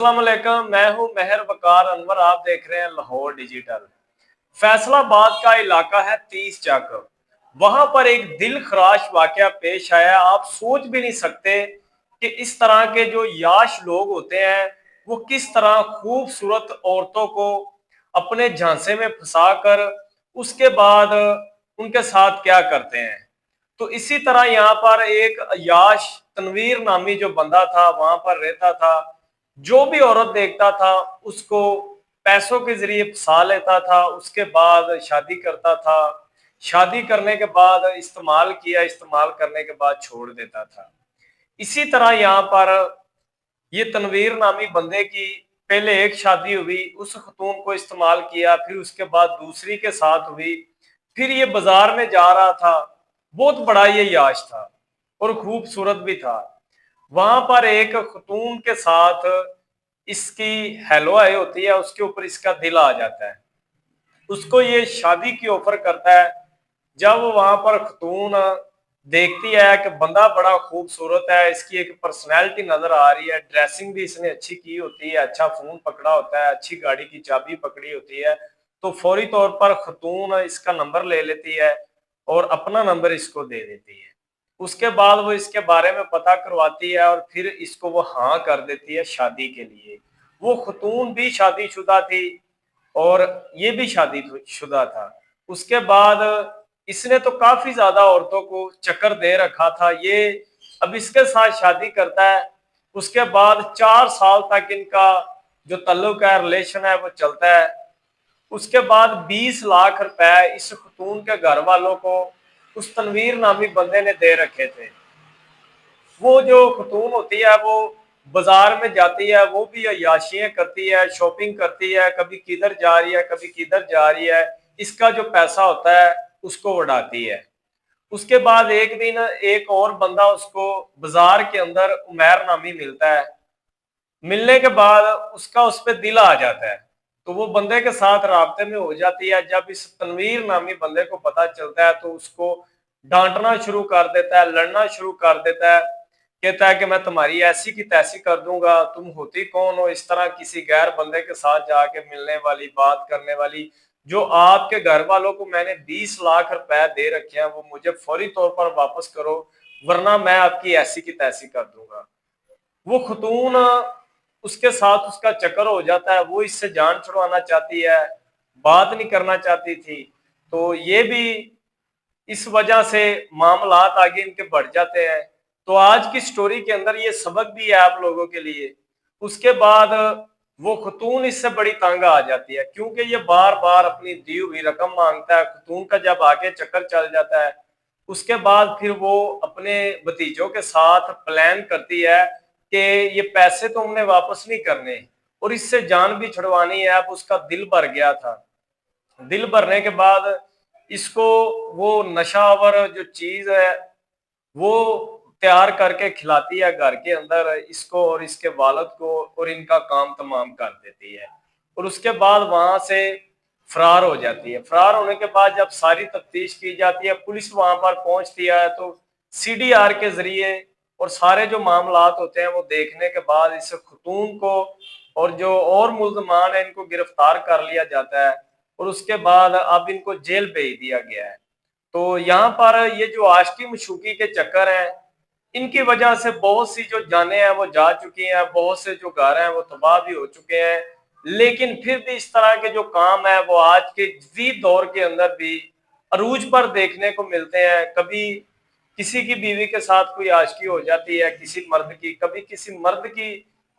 अस्सलामुअलैकुम, मैं हूं मेहर वकार अनवर। आप देख रहे हैं लाहौर डिजिटल। फैसलाबाद का इलाका है 30 चक। वहां पर एक दिल खराश वाकया पेश आया। आप सोच भी नहीं सकते कि इस तरह के जो याश लोग होते हैं वो किस तरह खूबसूरत औरतों को अपने झांसे में फंसाकर उसके बाद उनके साथ क्या करते हैं। तो इसी तरह यहाँ पर एक याश तनवीर नामी जो बंदा था वहां पर रहता था। जो भी औरत देखता था उसको पैसों के जरिए फंसा लेता था, उसके बाद शादी करता था। शादी करने के बाद इस्तेमाल करने के बाद छोड़ देता था। इसी तरह यहाँ पर ये तनवीर नामी बंदे की पहले एक शादी हुई, उस खतून को इस्तेमाल किया, फिर उसके बाद दूसरी के साथ हुई। फिर ये बाजार में जा रहा था। बहुत बड़ा ये याश था और खूबसूरत भी था। वहां पर एक खतून के साथ इसकी हेलो आई होती है, उसके ऊपर इसका दिल आ जाता है। उसको ये शादी की ऑफर करता है। जब वहां पर खतून देखती है कि बंदा बड़ा खूबसूरत है, इसकी एक पर्सनैलिटी नजर आ रही है, ड्रेसिंग भी इसने अच्छी की होती है, अच्छा फोन पकड़ा होता है, अच्छी गाड़ी की चाबी पकड़ी होती है, तो फौरी तौर पर खतून इसका नंबर ले लेती है और अपना नंबर इसको दे देती है। उसके बाद वो इसके बारे में पता करवाती है और फिर इसको वो हाँ कर देती है शादी के लिए। वो खतून भी शादीशुदा थी और ये भी शादीशुदा था। उसके बाद इसने तो काफी ज्यादा औरतों को चक्कर दे रखा था। ये अब इसके साथ शादी करता है। उसके बाद 4 साल तक इनका जो ताल्लुक है, रिलेशन है, वो चलता है। उसके बाद 20 लाख रुपए इस खतून के घर वालों को उस तनवीर नामी बंदे ने दे रखे थे। वो जो खतून होती है वो बाजार में जाती है, वो भी अय्याशियां करती है, शॉपिंग करती है, कभी किधर जा रही है, कभी किधर जा रही है। इसका जो पैसा होता है उसको उड़ाती है। उसके बाद एक दिन एक और बंदा उसको बाजार के अंदर उमैर नामी मिलता है। मिलने के बाद उसका उस पर दिल आ जाता है, तो वो बंदे के साथ राब्ते में हो जाती है। जब इस तनवीर नामी बंदे को पता चलता है तो उसको डांटना शुरू कर देता है, लड़ना शुरू कर देता है। कहता है कि मैं तुम्हारी ऐसी की तैसी कर दूंगा, तुम होती कौन हो इस तरह किसी गैर बंदे के साथ जाके मिलने वाली, बात करने वाली। जो आपके घर वालों को मैंने 20 लाख रुपए दे रखे हैं वो मुझे फौरी तौर पर वापस करो, वरना मैं आपकी ऐसी की तैसी कर दूंगा। वो खतून उसके साथ उसका चक्कर हो जाता है। वो इससे जान छुड़वाना चाहती है, बात नहीं करना चाहती थी। तो ये भी इस वजह से मामलात आगे इनके बढ़ जाते हैं। तो आज की स्टोरी के अंदर ये सबक भी है आप लोगों के लिए। उसके बाद वो खतून इससे बड़ी तंग आ जाती है क्योंकि ये बार बार अपनी दी हुई रकम मांगता है। खतून का जब आगे चक्कर चल जाता है उसके बाद फिर वो अपने भतीजों के साथ प्लान करती है कि ये पैसे तो हमने वापस नहीं करने और इससे जान भी छुड़वानी है। अब उसका दिल भर गया था। दिल भरने के बाद इसको वो नशावर जो चीज है वो तैयार करके खिलाती है घर के अंदर इसको और इसके वालिद को, और इनका काम तमाम कर देती है और उसके बाद वहां से फरार हो जाती है। फरार होने के बाद जब सारी तफ्तीश की जाती है, पुलिस वहां पर पहुंचती है, तो सीडीआर के जरिए और सारे जो मामलात होते हैं वो देखने के बाद इस खतून को और जो और मुल्जमान है इनको गिरफ्तार कर लिया जाता है और उसके बाद अब इनको जेल भेज दिया गया है। तो यहाँ पर ये जो आशिकी मशूकी के चक्कर हैं इनकी वजह से बहुत सी जो जानें हैं वो जा चुकी हैं, बहुत से जो घर हैं वो तबाह भी हो चुके हैं। लेकिन फिर भी इस तरह के जो काम है वो आज के जदीद दौर के अंदर भी अरूज पर देखने को मिलते हैं। कभी किसी की बीवी के साथ कोई आशिकी हो जाती है किसी मर्द की, कभी किसी मर्द की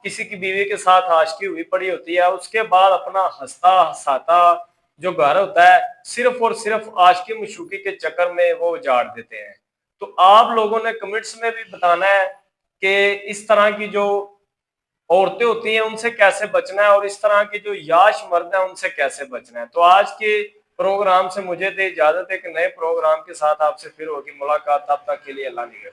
किसी की बीवी के साथ आशिकी हुई पड़ी होती है। उसके बाद अपना हंसता हंसाता जो घर होता है सिर्फ और सिर्फ आशिकी मशूकी के चक्कर में वो उजाड़ देते हैं। तो आप लोगों ने कमेंट्स में भी बताना है कि इस तरह की जो औरतें होती हैं उनसे कैसे बचना है और इस तरह के जो याश मर्द हैं उनसे कैसे बचना है। तो आज के प्रोग्राम से मुझे दे इजाजत है कि नए प्रोग्राम के साथ आपसे फिर होगी मुलाकात। तब तक के लिए अल्लाह निगहबान।